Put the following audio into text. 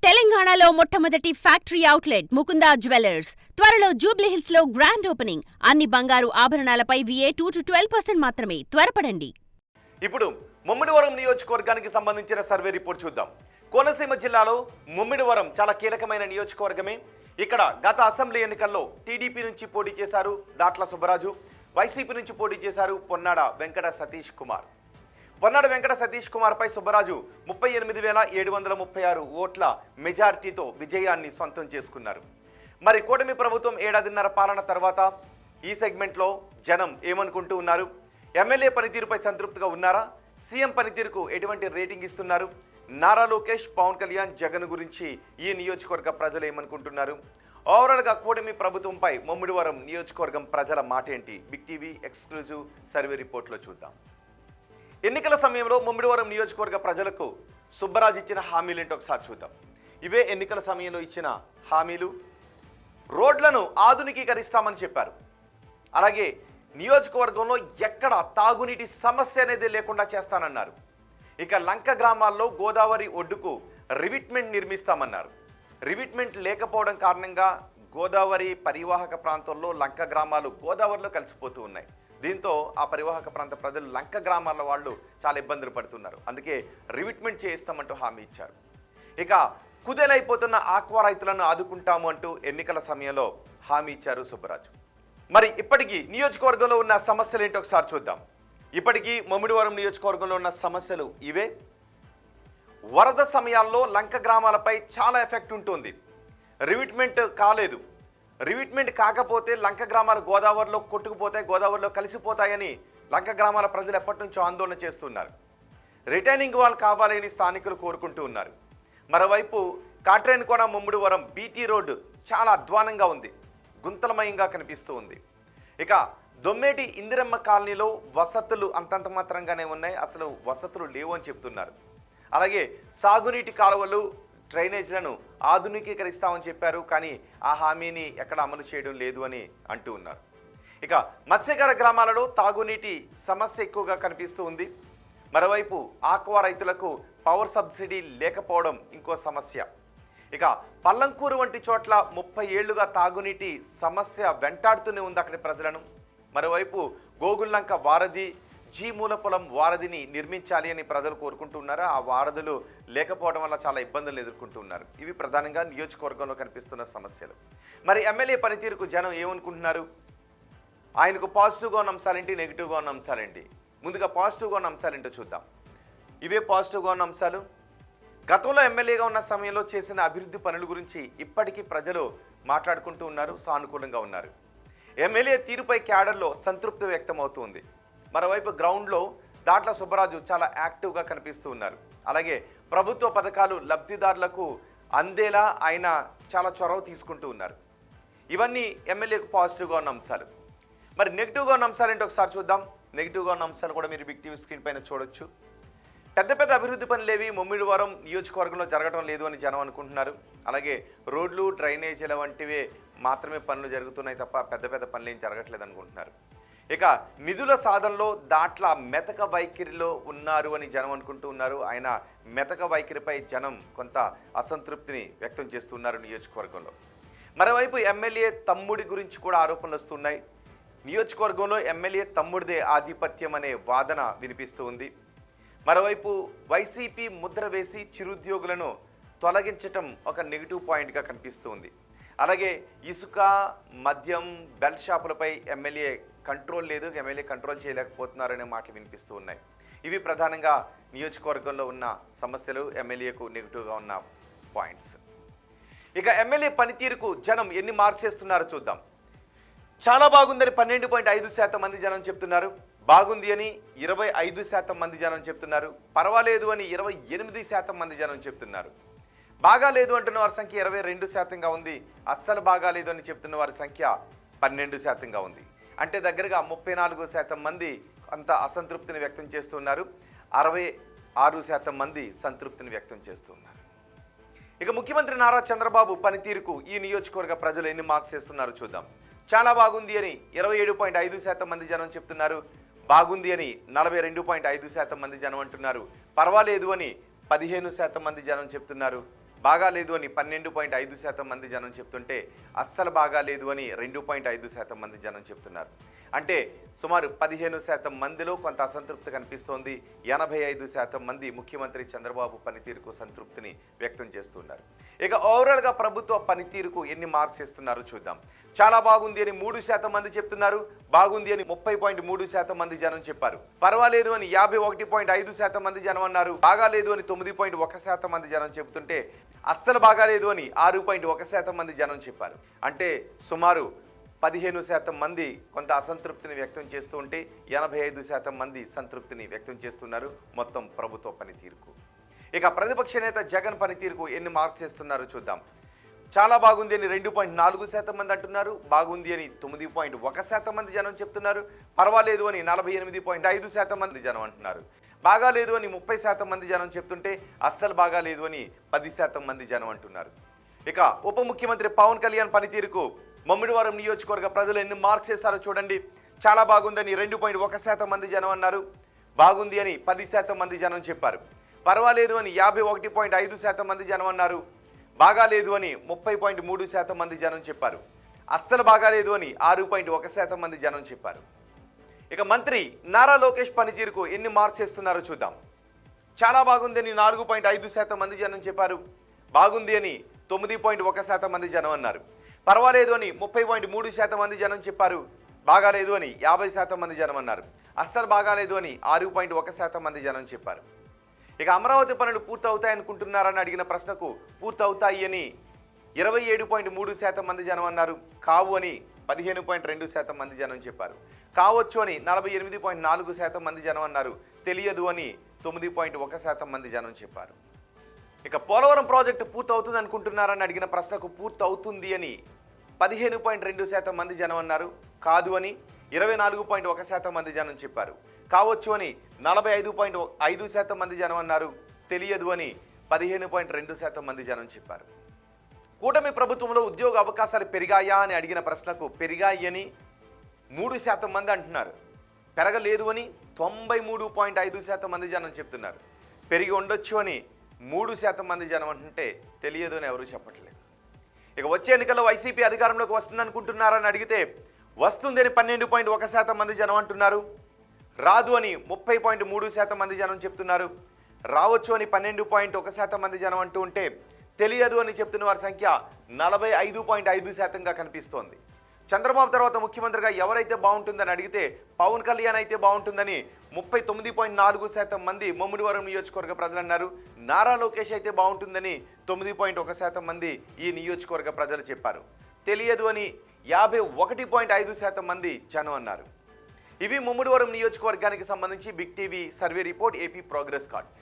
తెలంగాణలో మొట్టమొదటి factory outlet Mukunda jewellers త్వరలో జూబ్లీహిల్స్ లో గ్రాండ్ ఓపెనింగ్. అన్ని బంగారు ఆభరణాలపై VA 2-12% మాత్రమే. త్వరపడండి. ఇప్పుడు ముమ్మిడివరం నియోజకవర్గానికి సంబంధించిన సర్వే రిపోర్ట్ చూద్దాం. కోనసీమ జిల్లాలో ముమ్మిడివరం చాలా కీలకమైన నియోజకవర్గమే. ఇక్కడ గత అసెంబ్లీ ఎన్నికల్లో టీడీపీ నుంచి పోటీ చేశారు దాట్ల సుబ్బరాజు, వైసీపీ నుంచి పోటీ చేశారు పొన్నాడ వెంకట సతీష్ కుమార్. పొన్నాడ వెంకట సతీష్ కుమార్ పై సుబ్బరాజు 38,736 ఓట్ల మెజారిటీతో విజయాన్ని సొంతం చేసుకున్నారు. మరి కూటమి ప్రభుత్వం ఏడాదిన్నర పాలన తర్వాత ఈ సెగ్మెంట్లో జనం ఏమనుకుంటూ ఉన్నారు? ఎమ్మెల్యే పనితీరుపై సంతృప్తిగా ఉన్నారా? సీఎం పనితీరుకు ఎటువంటి రేటింగ్ ఇస్తున్నారు? నారా లోకేష్, పవన్ కళ్యాణ్, జగన్ గురించి ఈ నియోజకవర్గ ప్రజలు ఏమనుకుంటున్నారు? ఓవరాల్గా కూటమి ప్రభుత్వంపై ముమ్మిడివరం నియోజకవర్గం ప్రజల మాట ఏంటి? బిగ్ టీవీ ఎక్స్క్లూజివ్ సర్వే రిపోర్ట్లో చూద్దాం. ఎన్నికల సమయంలో ముమ్మిడివరం నియోజకవర్గ ప్రజలకు సుబ్బరాజు ఇచ్చిన హామీలు ఏంటో ఒకసారి చూద్దాం. ఇవే ఎన్నికల సమయంలో ఇచ్చిన హామీలు. రోడ్లను ఆధునికీకరిస్తామని చెప్పారు. అలాగే నియోజకవర్గంలో ఎక్కడ తాగునీటి సమస్య అనేది లేకుండా చేస్తానన్నారు. ఇక లంక గ్రామాల్లో గోదావరి ఒడ్డుకు రివిట్మెంట్ నిర్మిస్తామన్నారు. రివిట్మెంట్ లేకపోవడం కారణంగా గోదావరి పరివాహక ప్రాంతంలో లంక గ్రామాలు గోదావరిలో కలిసిపోతూ ఉన్నాయి. దీంతో ఆ పరివాహక ప్రాంత ప్రజలు లంక గ్రామాల వాళ్ళు చాలా ఇబ్బందులు పడుతున్నారు. అందుకే రివిట్మెంట్ చేయిస్తామంటూ హామీ ఇచ్చారు. ఇక కుదేలైపోతున్న ఆక్వా రైతులను ఆదుకుంటాము అంటూ ఎన్నికల సమయంలో హామీ ఇచ్చారు సుబ్బరాజు. మరి ఇప్పటికీ నియోజకవర్గంలో ఉన్న సమస్యలు ఏంటో ఒకసారి చూద్దాం. ఇప్పటికీ ముమ్మిడివరం నియోజకవర్గంలో ఉన్న సమస్యలు ఇవే. వరద సమయాల్లో లంక గ్రామాలపై చాలా ఎఫెక్ట్ ఉంటుంది. రివిట్మెంట్ కాలేదు. రివిట్మెంట్ కాకపోతే లంక గ్రామాలు గోదావరిలో కొట్టుకుపోతాయి, గోదావరిలో కలిసిపోతాయని లంక గ్రామాల ప్రజలు ఎప్పటి నుంచో ఆందోళన చేస్తున్నారు. రిటైనింగ్ వాల్ కావాలని స్థానికులు కోరుకుంటూ ఉన్నారు. మరోవైపు కాట్రేనికోన ముమ్మిడివరం బీటీ రోడ్డు చాలా అధ్వానంగా ఉంది, గుంతలమయంగా కనిపిస్తూ ఉంది. ఇక దొమ్మేటి ఇందిరమ్మ కాలనీలో వసతులు అంతంత మాత్రంగానే ఉన్నాయి, అసలు వసతులు లేవు అని చెప్తున్నారు. అలాగే సాగునీటి కాలువలు, డ్రైనేజ్లను ఆధునికీకరిస్తామని చెప్పారు, కానీ ఆ హామీని ఎక్కడ అమలు చేయడం లేదు అని అంటూ ఉన్నారు. ఇక మత్స్యకార గ్రామాలలో తాగునీటి సమస్య ఎక్కువగా కనిపిస్తూ ఉంది. మరోవైపు ఆక్వా రైతులకు పవర్ సబ్సిడీ లేకపోవడం ఇంకో సమస్య. ఇక పల్లంకూరు వంటి చోట్ల 30 ఏళ్లుగా తాగునీటి సమస్య వెంటాడుతూనే ఉంది అక్కడి ప్రజలను. మరోవైపు గోగుల్లంక వారధి, జీ మూలపొలం వారధిని నిర్మించాలి అని ప్రజలు కోరుకుంటున్నారు. ఆ వారధులు లేకపోవడం వల్ల చాలా ఇబ్బందులు ఎదుర్కొంటున్నారు. ఇవి ప్రధానంగా నియోజకవర్గంలో కనిపిస్తున్న సమస్యలు. మరి ఎమ్మెల్యే పనితీరుకు జనం ఏమనుకుంటున్నారు? ఆయనకు పాజిటివ్గా ఉన్న అంశాలేంటి, నెగిటివ్గా ఉన్న అంశాలేంటి? ముందుగా పాజిటివ్గా ఉన్న అంశాలేంటో చూద్దాం. ఇవే పాజిటివ్గా ఉన్న అంశాలు. గతంలో ఎమ్మెల్యేగా ఉన్న సమయంలో చేసిన అభివృద్ధి పనుల గురించి ఇప్పటికీ ప్రజలు మాట్లాడుకుంటూ ఉన్నారు, సానుకూలంగా ఉన్నారు. ఎమ్మెల్యే తీరుపై క్యాడర్లో సంతృప్తి వ్యక్తమవుతుంది. మరోవైపు గ్రౌండ్లో దాట్ల సుబ్బరాజు చాలా యాక్టివ్గా కనిపిస్తూ ఉన్నారు. అలాగే ప్రభుత్వ పథకాలు లబ్ధిదారులకు అందేలా ఆయన చాలా చొరవ తీసుకుంటూ ఉన్నారు. ఇవన్నీ ఎమ్మెల్యేకు పాజిటివ్గా ఉన్న అంశాలు. మరి నెగిటివ్గా ఉన్న అంశాలు ఏంటో ఒకసారి చూద్దాం. నెగిటివ్గా ఉన్న అంశాలు కూడా మీరు బిగ్ టీవీ స్క్రీన్ పైన చూడొచ్చు. పెద్ద పెద్ద అభివృద్ధి పనులేవి ముమ్మిడివరం నియోజకవర్గంలో జరగడం లేదు అని జనం అనుకుంటున్నారు. అలాగే రోడ్లు, డ్రైనేజీల వంటివే మాత్రమే పనులు జరుగుతున్నాయి తప్ప పెద్ద పెద్ద పనులు ఏం జరగట్లేదు అనుకుంటున్నారు. ఇక నిధుల సాధనలో దాట్ల మెతక వైఖరిలో ఉన్నారు అని జనం అనుకుంటూ ఉన్నారు. ఆయన మెతక వైఖరిపై జనం కొంత అసంతృప్తిని వ్యక్తం చేస్తున్నారు నియోజకవర్గంలో. మరోవైపు ఎమ్మెల్యే తమ్ముడి గురించి కూడా ఆరోపణలు వస్తున్నాయి. నియోజకవర్గంలో ఎమ్మెల్యే తమ్ముడిదే ఆధిపత్యం అనే వాదన వినిపిస్తూ ఉంది. మరోవైపు వైసీపీ ముద్ర వేసి చిరుద్యోగులను తొలగించటం ఒక నెగిటివ్ పాయింట్గా కనిపిస్తూ ఉంది. అలాగే ఇసుక, మద్యం, బెల్ట్ షాపులపై ఎమ్మెల్యే కంట్రోల్ లేదు, ఎమ్మెల్యే కంట్రోల్ చేయలేకపోతున్నారనే మాటలు వినిపిస్తూ ఉన్నాయి. ఇవి ప్రధానంగా నియోజకవర్గంలో ఉన్న సమస్యలు, ఎమ్మెల్యేకు నెగిటివ్గా ఉన్న పాయింట్స్. ఇక ఎమ్మెల్యే పనితీరుకు జనం ఎన్ని మార్క్స్ చేస్తున్నారో చూద్దాం. చాలా బాగుందని 12.5% మంది జనం చెప్తున్నారు. బాగుంది అని 25% మంది జనం చెప్తున్నారు. పర్వాలేదు అని 28% మంది జనం చెప్తున్నారు. బాగా లేదు అంటున్న వారి సంఖ్య 22%గా ఉంది. అస్సలు బాగాలేదు అని చెప్తున్న వారి సంఖ్య 12%గా ఉంది. అంటే దగ్గరగా 34% మంది అంత అసంతృప్తిని వ్యక్తం చేస్తున్నారు. 66% మంది సంతృప్తిని వ్యక్తం చేస్తున్నారు. ఇక ముఖ్యమంత్రి నారా చంద్రబాబు పనితీరుకు ఈ నియోజకవర్గ ప్రజలు ఎన్ని మార్క్స్ చేస్తున్నారో చూద్దాం. చాలా బాగుంది అని 27.5% మంది జనం చెప్తున్నారు. బాగుంది అని 42.5% మంది జనం అంటున్నారు. పర్వాలేదు అని 15% మంది జనం చెప్తున్నారు. బాగాలేదు అని 12.5% మంది జనం చెప్తుంటే అస్సలు బాగాలేదు అని 2.5% మంది జనం చెప్తున్నారు. అంటే సుమారు 15% మందిలో కొంత అసంతృప్తి కనిపిస్తోంది. 85% మంది ముఖ్యమంత్రి చంద్రబాబు పనితీరుకు సంతృప్తిని వ్యక్తం చేస్తున్నారు. ఇక ఓవరాల్గా ప్రభుత్వ పనితీరుకు ఎన్ని మార్క్స్ ఇస్తున్నారో చూద్దాం. చాలా బాగుంది అని 3% మంది చెప్తున్నారు. బాగుంది అని 30.3% మంది జనం చెప్పారు. పర్వాలేదు అని 51.5% మంది జనం అన్నారు. బాగాలేదు అని 9.1% మంది జనం చెబుతుంటే అస్సలు బాగాలేదు అని 6.1% మంది జనం చెప్పారు. అంటే సుమారు 15% మంది కొంత అసంతృప్తిని వ్యక్తం చేస్తూ ఉంటే 85% మంది సంతృప్తిని వ్యక్తం చేస్తున్నారు మొత్తం ప్రభుత్వ పనితీరుకు. ఇక ప్రతిపక్ష నేత జగన్ పనితీరుకు ఎన్ని మార్క్స్ ఇస్తున్నారో చూద్దాం. చాలా బాగుంది అని 2.4% మంది అంటున్నారు. బాగుంది అని 9.1% మంది జనం చెప్తున్నారు. పర్వాలేదు అని 48.5% మంది జనం అంటున్నారు. బాగాలేదు అని 30% మంది జనం చెప్తుంటే అస్సలు బాగాలేదు అని 10% మంది జనం అంటున్నారు. ఇక ఉప ముఖ్యమంత్రి పవన్ కళ్యాణ్ పనితీరుకు ముమ్మిడివరం నియోజకవర్గ ప్రజలు ఎన్ని మార్క్స్ వేశారో చూడండి. చాలా బాగుందని 2.1% మంది జనం అన్నారు. బాగుంది అని 10% మంది జనం చెప్పారు. పర్వాలేదు అని 51.5% మంది జనం అన్నారు. బాగాలేదు అని 30.3% మంది జనం చెప్పారు. అస్సలు బాగాలేదు అని 6.1% మంది జనం చెప్పారు. ఇక మంత్రి నారా లోకేష్ పనితీరుకు ఎన్ని మార్క్స్ ఇస్తున్నారో చూద్దాం. చాలా బాగుందని 4.5% మంది జనం చెప్పారు. బాగుంది అని 9.1% మంది జనం అన్నారు. పర్వాలేదు అని 30.3% మంది జనం చెప్పారు. బాగాలేదు అని 50% మంది జనం అన్నారు. అస్సలు బాగాలేదు అని 6.1% మంది జనం చెప్పారు. ఇక అమరావతి పనులు పూర్తవుతాయనుకుంటున్నారని అడిగిన ప్రశ్నకు పూర్తవుతాయి అని 27.3% మంది జనం అన్నారు. కావు అని 15.2% మంది జనం చెప్పారు. కావచ్చు అని 48.4% మంది జనం అన్నారు. తెలియదు అని 9.1% మంది జనం చెప్పారు. ఇక పోలవరం ప్రాజెక్టు పూర్తవుతుంది అనుకుంటున్నారని అడిగిన ప్రశ్నకు పూర్తవుతుంది అని 15.2% మంది జనం అన్నారు. కాదు అని 24.1% మంది జనం చెప్పారు. కావచ్చు అని 45.5% మంది జనం అన్నారు. తెలియదు అని 15.2% మంది జనం చెప్పారు. కూటమి ప్రభుత్వంలో ఉద్యోగ అవకాశాలు పెరిగాయా అని అడిగిన ప్రశ్నకు పెరిగాయి అని 3% మంది అంటున్నారు. పెరగలేదు అని 93.5% మంది జనం చెప్తున్నారు. పెరిగి ఉండొచ్చు అని 3% మంది జనం అంటుంటే తెలియదు అని ఎవరు చెప్పట్లేదు. ఇక వచ్చే ఎన్నికల్లో వైసీపీ అధికారంలోకి వస్తుందనుకుంటున్నారని అడిగితే వస్తుందని 12.1% మంది జనం అంటున్నారు. రాదు అని 30.3% మంది జనం చెప్తున్నారు. రావచ్చు అని 12.1% మంది జనం అంటూ ఉంటే తెలియదు అని చెప్తున్న వారి సంఖ్య 45.5%గా కనిపిస్తోంది. చంద్రబాబు తర్వాత ముఖ్యమంత్రిగా ఎవరైతే బాగుంటుందని అడిగితే పవన్ కళ్యాణ్ అయితే బాగుంటుందని 39.4% మంది ముమ్మిడివరం నియోజకవర్గ ప్రజలు అన్నారు. నారా లోకేష్ అయితే బాగుంటుందని 9.1% మంది ఈ నియోజకవర్గ ప్రజలు చెప్పారు. తెలియదు అని 51.5% మంది జనం అన్నారు. ఇవి ముమ్మిడివరం నియోజకవర్గానికి సంబంధించి big TV survey report AP progress card.